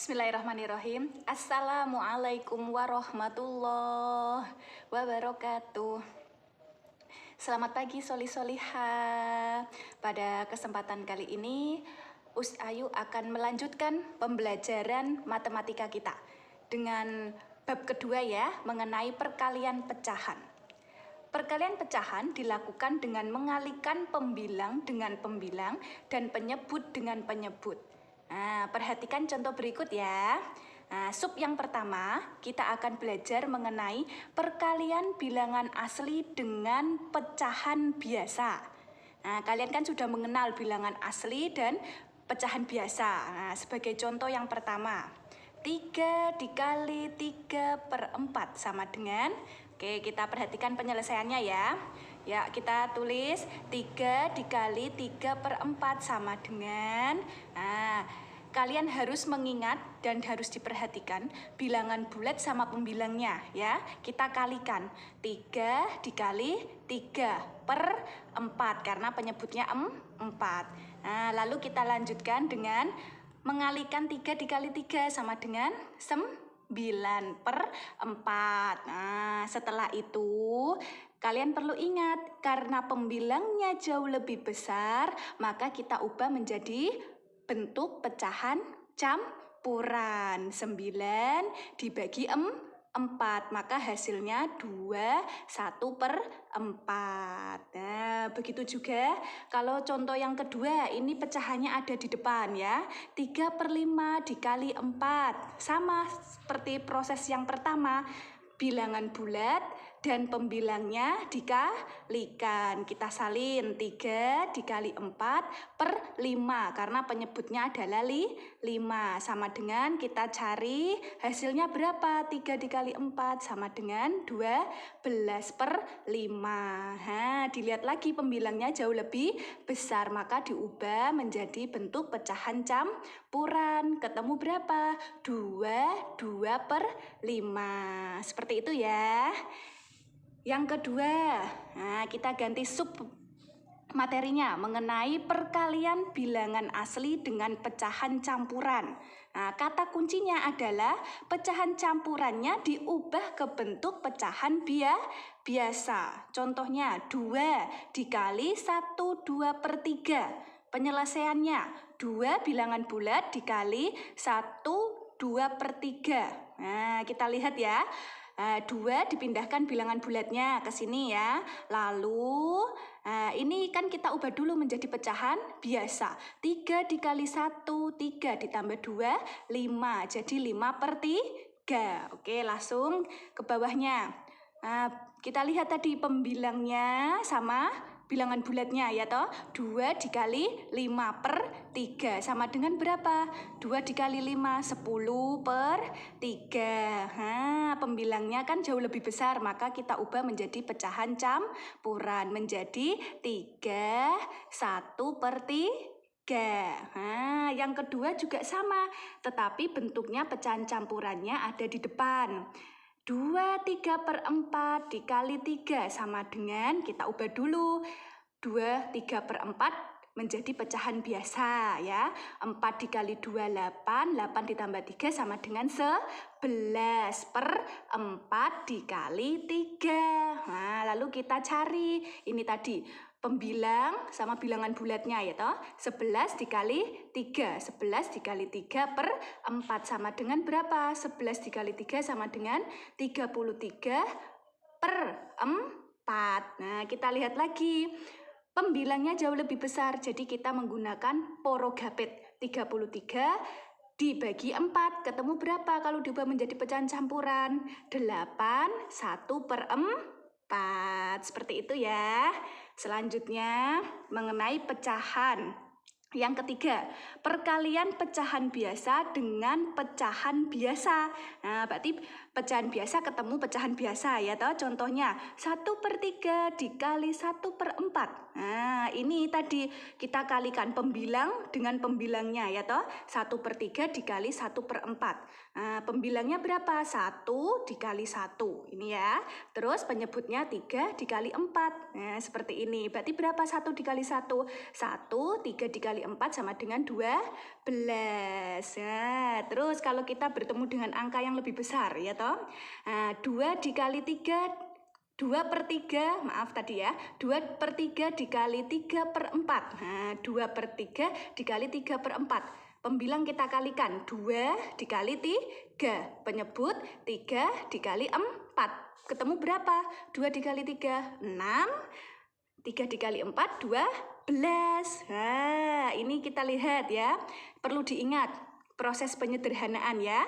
Bismillahirrahmanirrahim. Assalamualaikum warahmatullahi wabarakatuh. Selamat pagi soli-soliha. Pada kesempatan kali ini Us Ayu akan melanjutkan pembelajaran matematika kita dengan bab kedua ya, mengenai perkalian pecahan. Perkalian pecahan dilakukan dengan mengalihkan pembilang dengan pembilang dan penyebut dengan penyebut. Nah, perhatikan contoh berikut ya. Nah, sub yang pertama, kita akan belajar mengenai perkalian bilangan asli dengan pecahan biasa. Nah, kalian kan sudah mengenal bilangan asli dan pecahan biasa. Nah, sebagai contoh yang pertama, 3 dikali 3/4 sama dengan, oke, kita perhatikan penyelesaiannya ya. Ya, kita tulis 3 dikali 3/4 sama dengan, nah, kalian harus mengingat dan harus diperhatikan bilangan bulat sama pembilangnya ya. Kita kalikan 3 dikali 3/4 karena penyebutnya 4. Nah, lalu kita lanjutkan dengan mengalihkan 3 dikali 3 sama dengan 9/4. Nah, setelah itu kalian perlu ingat, karena pembilangnya jauh lebih besar, maka kita ubah menjadi bentuk pecahan campuran. 9 dibagi 4, maka hasilnya 21/4. Nah, begitu juga kalau contoh yang kedua, ini pecahannya ada di depan ya. 3/5 dikali 4. Sama seperti proses yang pertama, bilangan bulat dan pembilangnya dikalikan. Kita salin 3 dikali 4/5 karena penyebutnya adalah 5. Sama dengan kita cari hasilnya berapa? 3 dikali 4 sama dengan 12/5. Nah, dilihat lagi pembilangnya jauh lebih besar, maka diubah menjadi bentuk pecahan campuran. Ketemu berapa? 2/5. Seperti itu ya. Yang kedua, nah, kita ganti sub materinya mengenai perkalian bilangan asli dengan pecahan campuran. Nah, kata kuncinya adalah pecahan campurannya diubah ke bentuk pecahan biasa. Contohnya 2 dikali 1 2/3. Penyelesaiannya 2 bilangan bulat dikali 1 2/3. Nah, kita lihat ya. 2 dipindahkan bilangan bulatnya ke sini ya. Lalu ini kan kita ubah dulu menjadi pecahan biasa. 3 dikali 1, 3 ditambah 2, 5. Jadi 5/3. Oke, langsung ke bawahnya. Kita lihat tadi pembilangnya sama bilangan bulatnya ya toh. 2 dikali 5/3 sama dengan berapa? 2 dikali 5, 10/3. Nah, pembilangnya kan jauh lebih besar, maka kita ubah menjadi pecahan campuran menjadi 3 1/3. Nah, yang kedua juga sama, tetapi bentuknya pecahan campurannya ada di depan. 2 3/4 dikali 3 sama dengan, kita ubah dulu, 2 3/4 menjadi pecahan biasa ya. 4 dikali 2 8, 8 ditambah 3 sama dengan 11/4 dikali 3. Nah, lalu kita cari ini tadi pembilang sama bilangan bulatnya ya toh. 11 dikali 3. 11 dikali 3/4 sama dengan berapa? 11 dikali 3 sama dengan 33/4. Nah, kita lihat lagi. Pembilangnya jauh lebih besar, jadi kita menggunakan porogapet. 33 dibagi 4. Ketemu berapa kalau diubah menjadi pecahan campuran? 8 1/4. Seperti itu ya. Selanjutnya mengenai pecahan. Yang ketiga, perkalian pecahan biasa dengan pecahan biasa. Nah, berarti pecahan biasa ketemu pecahan biasa ya toh. Contohnya 1/3 dikali 1/4. Nah, ini tadi kita kalikan pembilang dengan pembilangnya ya toh. 1/3 dikali 1/4. Nah, pembilangnya berapa? 1 dikali 1. Ini ya. Terus penyebutnya 3 dikali 4. Nah, seperti ini. Berarti berapa 1 dikali 1? 1, 3 dikali dikali 4 sama dengan 12. Nah, terus kalau kita bertemu dengan angka yang lebih besar ya toh. Nah, 2 dikali 3, 2 per 3, maaf tadi ya, 2 per 3 dikali 3 per 4. Nah, 2 per 3 dikali 3 per 4. Pembilang kita kalikan, 2 dikali 3, penyebut 3 dikali 4. Ketemu berapa? 2 dikali 3, 6, 3 dikali 4, 12. Nah, ini kita lihat ya, perlu diingat proses penyederhanaan ya.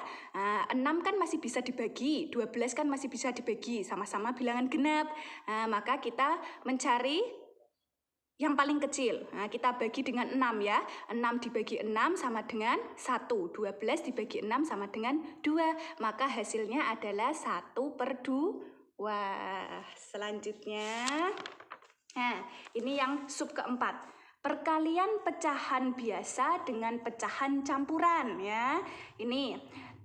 6 kan masih bisa dibagi, 12 kan masih bisa dibagi, sama-sama bilangan genap. Maka kita mencari yang paling kecil. Nah, kita bagi dengan 6 ya. 6 dibagi 6 sama dengan 1. 12 dibagi 6 sama dengan 2. Maka hasilnya adalah 1 per 2. Selanjutnya, nah ini yang sub keempat. Perkalian pecahan biasa dengan pecahan campuran ya. Ini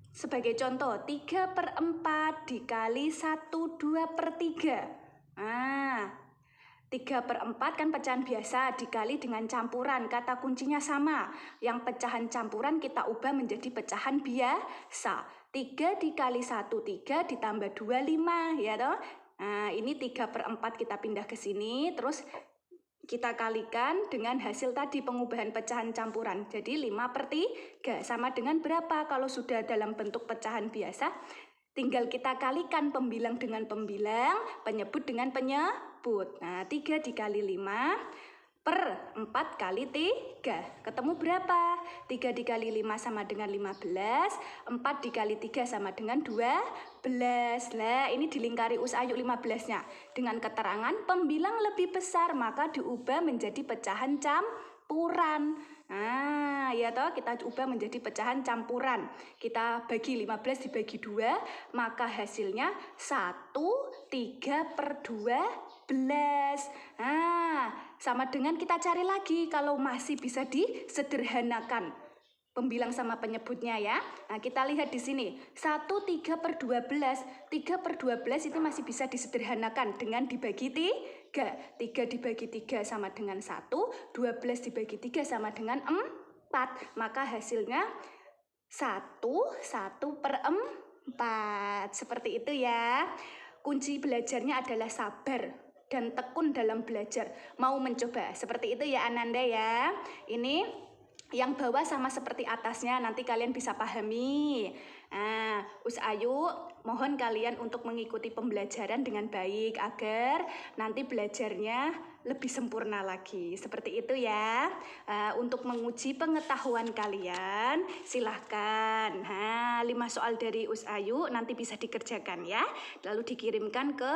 sebagai contoh, 3 per 4 dikali 1, 2 per 3. Nah, 3 per 4 kan pecahan biasa dikali dengan campuran. Kata kuncinya sama. Yang pecahan campuran kita ubah menjadi pecahan biasa. 3 dikali 1, 3 ditambah 2, 5. Ya toh? Nah, ini 3 per 4 kita pindah ke sini. Terus kita kalikan dengan hasil tadi pengubahan pecahan campuran. Jadi 5 per 3 sama dengan berapa? Kalau sudah dalam bentuk pecahan biasa, tinggal kita kalikan pembilang dengan pembilang, penyebut dengan penyebut. Nah, 3 dikali 5 per 4 kali 3. Ketemu berapa? 3 dikali 5 sama dengan 15, 4 dikali 3 sama dengan 12. Lah, ini dilingkari Ayu 15-nya. Dengan keterangan pembilang lebih besar, maka diubah menjadi pecahan campuran. Nah, ya toh, kita ubah menjadi pecahan campuran. Kita bagi 15 dibagi 2, maka hasilnya 1, 3 per 12. Nah, sama dengan kita cari lagi kalau masih bisa disederhanakan pembilang sama penyebutnya ya. Nah, kita lihat di sini. 1, 3 per 12. 3 per 12 itu masih bisa disederhanakan dengan dibagi 3. 3 dibagi 3 sama dengan 1. 12 dibagi 3 sama dengan 4. Maka hasilnya 1 per 4. Seperti itu ya. Kunci belajarnya adalah sabar dan tekun dalam belajar. Mau mencoba. Seperti itu ya Ananda ya. Ini yang bawah sama seperti atasnya, nanti kalian bisa pahami. Nah, Ayu mohon kalian untuk mengikuti pembelajaran dengan baik agar nanti belajarnya lebih sempurna lagi. Seperti itu ya. Untuk menguji pengetahuan kalian, silahkan. 5 soal dari Ayu nanti bisa dikerjakan ya. Lalu dikirimkan ke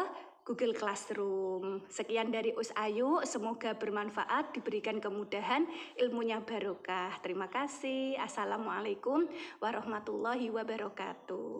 Google Classroom. Sekian dari Ayu, semoga bermanfaat, diberikan kemudahan, ilmunya barokah. Terima kasih. Assalamualaikum warahmatullahi wabarakatuh.